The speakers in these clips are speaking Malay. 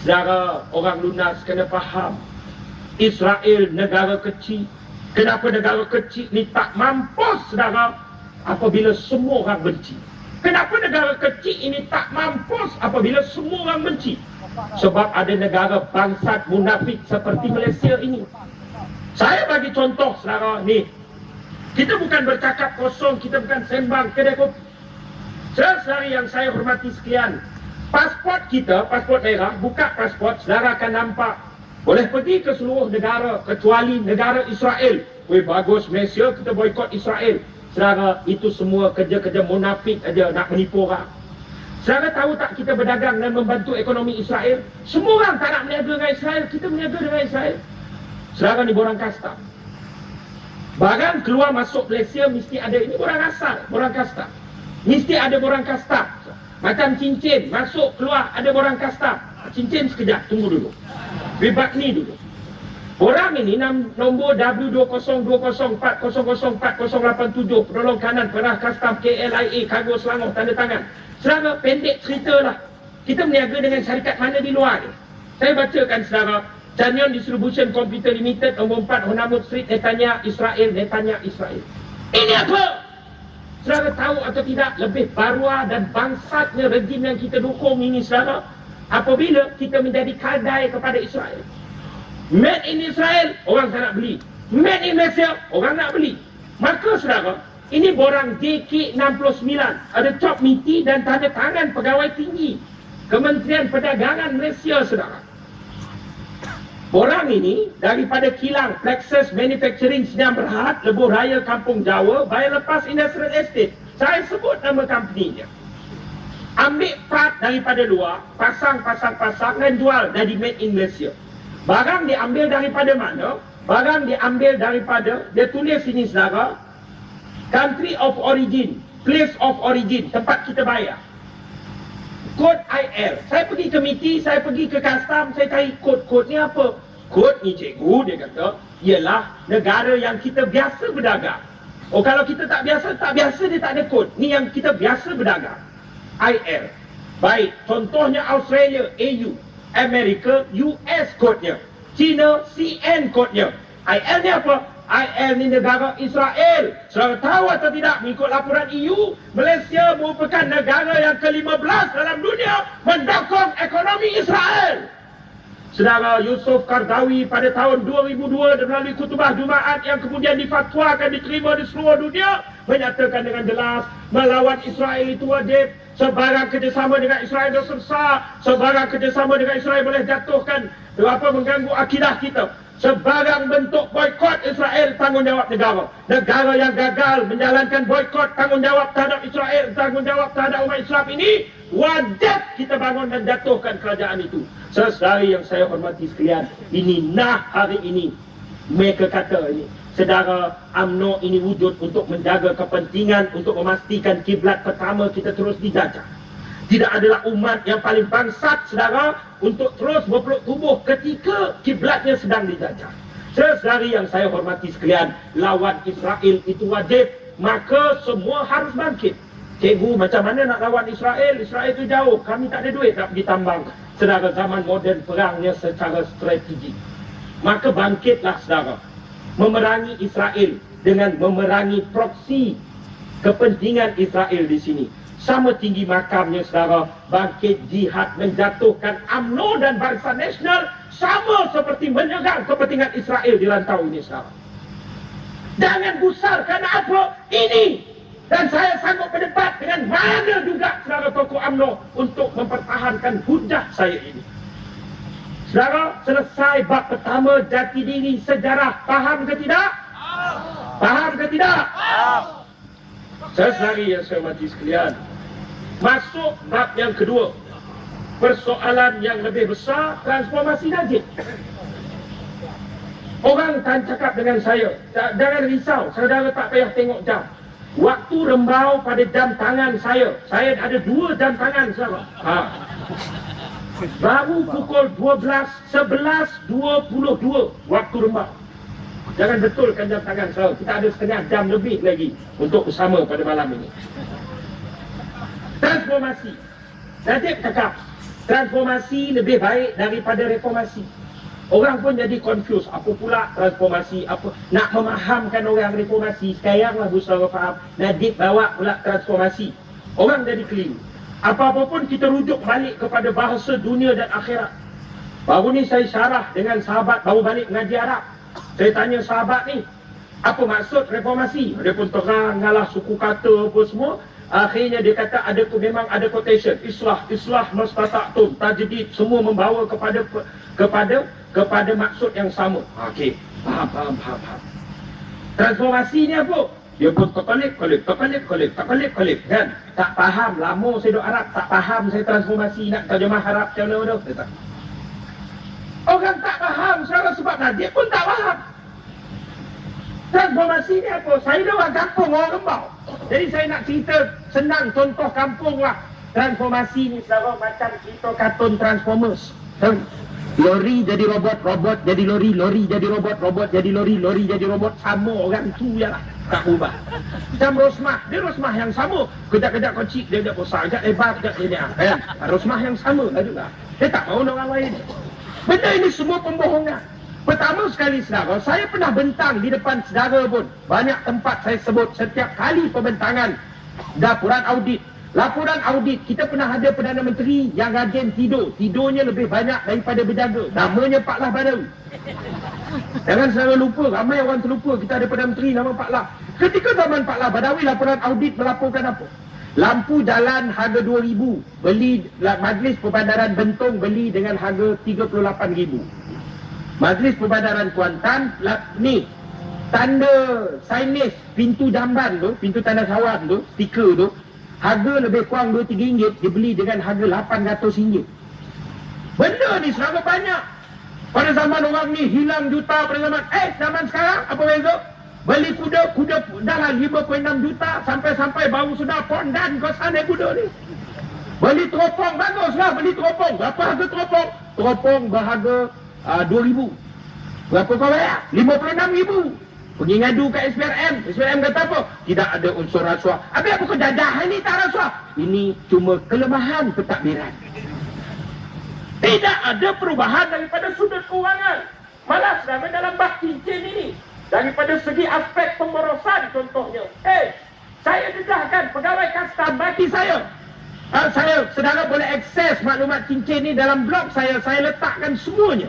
Saudara, orang lunas kena faham, Israel negara kecil. Kenapa negara kecil ni tak mampus, saudara, apabila semua orang benci? Kenapa negara kecil ini tak mampus apabila semua orang benci? Sebab ada negara bangsat munafik seperti Malaysia ini. Saya bagi contoh, saudara, ni. Kita bukan bercakap kosong, kita bukan sembang kedai kopi. Saudara yang saya hormati sekalian, pasport kita, pasport merah, buka pasport, saudara akan nampak boleh pergi ke seluruh negara kecuali negara Israel. Weh, bagus Malaysia, kita boikot Israel. Saudara, itu semua kerja-kerja munafik aja nak menipu orang. Saudara tahu tak kita berdagang dan membantu ekonomi Israel? Semua orang tak nak berniaga dengan Israel, kita berniaga dengan Israel. Saudara ni borang kasta. Barang keluar masuk Malaysia mesti ada, ini borang asal, borang kasta. Mesti ada borang kasta. Macam cincin, masuk keluar ada borang kasta. Cincin sekejap, tunggu dulu. Ribak ni dulu. Orang ini nombor W20204004087, penolong kanan Perah Kastam KLIA Kargo Selangor, tanda tangan. Saudara, pendek cerita lah. Kita berniaga dengan syarikat mana di luar ni? Saya bacakan, saudara. Canyon Distribution Computer Limited, nombor 4 Honamut Street, Netanya, Israel. Ini apa? Saudara tahu atau tidak, lebih barua dan bangsatnya rejim yang kita dukung ini, saudara, apabila kita menjadi kaldai kepada Israel. Made in Israel, orang tak nak beli. Made in Malaysia, orang nak beli. Maka, saudara, ini borang JK69, ada cop miti dan tanda tangan pegawai tinggi Kementerian Perdagangan Malaysia, saudara. Borang ini daripada kilang Plexus Manufacturing Sdn Bhd, Lebuh Raya, Kampung Jawa, Bayar Lepas Industrial Estate. Saya sebut nama company-nya. Ambil part daripada luar, pasang dan jual dari made in Malaysia. Barang diambil daripada mana? Barang diambil daripada, dia tulis sini, saudara, country of origin, place of origin, tempat kita bayar. Kod IL. Saya pergi ke MITI, saya pergi ke custom, saya cari kod ni apa? Kod ni, cikgu, dia kata, ialah negara yang kita biasa berdagang. Oh, kalau kita tak biasa, dia tak ada kod. Ni yang kita biasa berdagang. IL. Baik, contohnya Australia, AU. Amerika, US kodnya. China, CN kodnya. IL ni apa? IL ni negara Israel. Saudara tahu atau tidak, mengikut laporan EU, Malaysia merupakan negara yang ke-15 dalam dunia mendukung ekonomi Israel. Saudara, Yusof Qaradawi pada tahun 2002 melalui khutbah Jumaat yang kemudian difatwakan diterima di seluruh dunia, menyatakan dengan jelas melawan Israel itu wajib. Sebarang kerjasama dengan Israel dosa besar. Sebarang kerjasama dengan Israel boleh jatuhkan mengganggu akidah kita. Sebarang bentuk boikot Israel, tanggungjawab negara. Negara yang gagal menjalankan boikot, tanggungjawab terhadap Israel, tanggungjawab terhadap umat Islam ini, wajib kita bangun dan jatuhkan kerajaan itu. Sesaudari yang saya hormati sekalian, ini hari ini mereka kata ini, saudara, UMNO ini wujud untuk menjaga kepentingan, untuk memastikan kiblat pertama kita terus dijajah. Tidak adalah umat yang paling bangsat, saudara, untuk terus berpeluk tubuh ketika kiblatnya sedang dijajah. Sesaudari yang saya hormati sekalian, lawan Israel itu wajib, maka semua harus bangkit. Cikgu, macam mana nak lawan Israel? Israel itu jauh, kami tak ada duit nak pergi tambang. Saudara, zaman moden perangnya secara strategi. Maka bangkitlah, saudara, memerangi Israel dengan memerangi proksi kepentingan Israel di sini. Sama tinggi makamnya, saudara, bangkit jihad menjatuhkan UMNO dan Barisan Nasional, sama seperti menyerang kepentingan Israel di rantau ini, saudara. Jangan gusar kerana apa? Ini. Dan saya sanggup berdebat dengan mana juga, saudara, tokoh UMNO untuk mempertahankan hujah saya ini. Saudara, selesai bab pertama, jati diri sejarah. Faham ke tidak? Faham ke tidak? Sesaudari yang saya hormati sekalian, masuk bab yang kedua, persoalan yang lebih besar, transformasi Najib. Orang akan cakap dengan saya, jangan risau, saudara tak payah tengok jam. Waktu rembau pada jam tangan saya ada 2 jam tangan, saudara. Baru pukul 11:22 waktu rembau. Jangan betulkan jam tangan saya. Kita ada setengah jam lebih lagi untuk bersama pada malam ini. Transformasi. Najib cakap, Transformasi lebih baik daripada reformasi. Orang pun jadi confused. Apa pula transformasi? Apa nak memahamkan orang reformasi? Sekaranglah Busara faham. Nadib bawa pula transformasi. Orang jadi keliru. Apa-apa pun kita rujuk balik kepada bahasa dunia dan akhirat. Baru ni saya syarah dengan sahabat baru balik mengaji Arab. Saya tanya sahabat ni, apa maksud reformasi? Dia pun terang ngalah suku kata apa semua. Akhirnya dia kata memang ada quotation. Islah mastata'tum, tajdid, semua membawa kepada maksud yang sama. Okey, faham. Transformasi ni apa? Dia pun terkelip kan. Tak faham, lama saya duduk Arab, tak faham saya transformasi, nak terjemah Arab macam mana tu. Orang tak faham sebab Najib pun tak faham. Transformasi ni apa? Saya dah orang kampung, orang Rembau. Jadi saya nak cerita senang contoh kampung lah. Transformasi ni saudara macam cerita kartun Transformers. Lori jadi robot, robot jadi lori, lori jadi robot, robot jadi lori, lori jadi robot. Sama orang tu je lah, tak ubah. Macam Rosmah, dia Rosmah yang sama. Kejap-kejap kecil, dia besar, kejap lebar, kejap ini. Rosmah yang sama lah juga. Dia tak mahu orang lain. Benda ini semua pembohongan. Pertama sekali saudara, saya pernah bentang di depan saudara pun. Banyak tempat saya sebut setiap kali pembentangan laporan audit. Laporan audit, kita pernah ada Perdana Menteri yang rajin tidur. Tidurnya lebih banyak daripada berjaga. Namanya Pak Lah Badawi. Jangan selalu lupa, ramai orang terlupa kita ada Perdana Menteri nama Pak Lah. Ketika zaman Pak Lah Badawi, laporan audit melaporkan apa? Lampu jalan harga 2,000. Beli Majlis Perbandaran Bentong beli dengan harga 38,000. Majlis Perbandaran Kuantan ni tanda signage pintu jamban tu, pintu tanda sawan tu, stiker tu, harga lebih kurang RM2-3 dibeli dengan harga RM800. Benda ni sangat banyak. Pada zaman orang ni hilang juta pada zaman sekarang apa beza? Beli kuda dah 5.6 juta sampai baru sudah pondan kau sana kuda ni. Beli teropong baguslah beli teropong. Berapa harga teropong? Teropong berharga 2,000. Berapa kau bayar? 56,000. Pergi ngadu kat SPRM. SPRM kata apa? Tidak ada unsur rasuah. Habis apa kau jadah ini tak rasuah? Ini cuma kelemahan pentadbiran. Tidak ada perubahan daripada sudut kewangan. Malah sedangkan dalam bab cincin ini. Daripada segi aspek pemborosan contohnya. Saya dedahkan pegawai kastam bagi saya. Saya saudara boleh akses maklumat cincin ni dalam blog saya letakkan semuanya.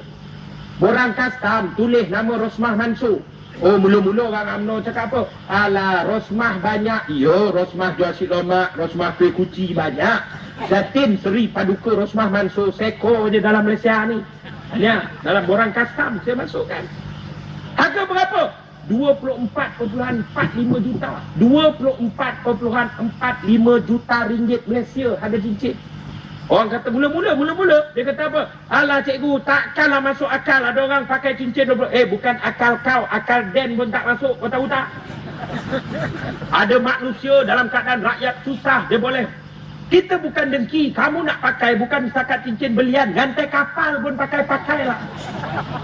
Borang kastam tulis nama Rosmah Mansur. Oh, mula-mula orang UMNO cakap apa? Alah, Rosmah banyak. Ya, Rosmah jual si lemak, Rosmah kuih kuci banyak. Jatin Seri Paduka Rosmah Mansur seko je dalam Malaysia ni. Ya, dalam borang kastam saya masukkan. Harga berapa? 24.45 juta. 24.45 juta ringgit Malaysia harga cincin. Orang kata mula-mula dia kata apa? Alah cikgu, takkanlah masuk akal ada orang pakai cincin 20. Bukan akal kau, akal Den pun tak masuk, kau tahu tak? Ada manusia dalam keadaan rakyat susah, dia boleh. Kita bukan dengki, kamu nak pakai bukan setakat cincin belian, gantai kapal pun pakailah.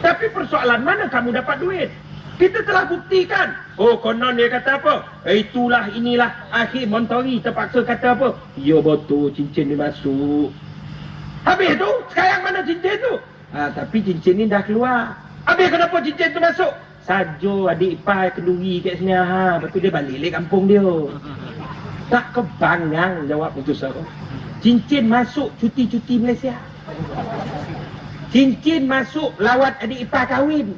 Tapi persoalan mana kamu dapat duit? Kita telah buktikan. Oh, konon dia kata apa? Itulah inilah. Akhir Montori terpaksa kata apa? Ya betul, cincin ni masuk. Habis tu, sekarang mana cincin tu? Tapi cincin ni dah keluar. Habis kenapa cincin tu masuk? Sajo adik ipar kenduri kat sini. Lepas tu dia balik kampung dia. Tak kebangang jawab itu sahaja. Cincin masuk cuti-cuti Malaysia. Cincin masuk lawat adik ipar kahwin.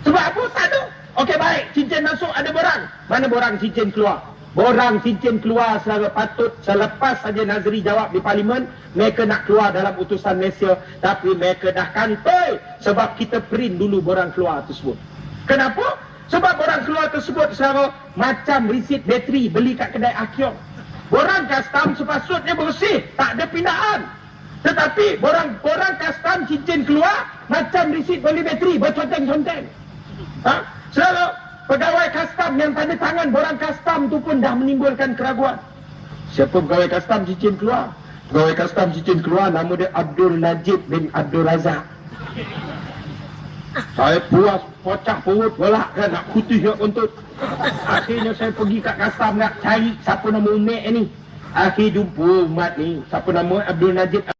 Sebab apa tak tu? Okey baik, cincin masuk ada borang. Mana borang cincin keluar? Borang cincin keluar secara patut selepas saja Nazri jawab di parlimen, mereka nak keluar dalam utusan Malaysia, tapi mereka dah kantoi sebab kita print dulu borang keluar tersebut. Kenapa? Sebab borang keluar tersebut secara macam resit bateri beli kat kedai Akyong. Borang custom sepatutnya bersih, tak ada pindaan. Tetapi borang custom cincin keluar macam resit beli bateri berconteng-conteng. Saudara, pegawai kastam yang tanda tangan borang kastam tu pun dah menimbulkan keraguan. Siapa pegawai kastam cincin keluar? Pegawai kastam cincin keluar nama dia Abdul Najib bin Abdul Razak. Saya puas, pocah perut, belak kan nak putih nak untuk. Akhirnya saya pergi kat kastam nak cari siapa nama Umek ni. Akhir jumpa umat ni. Siapa nama? Abdul Najib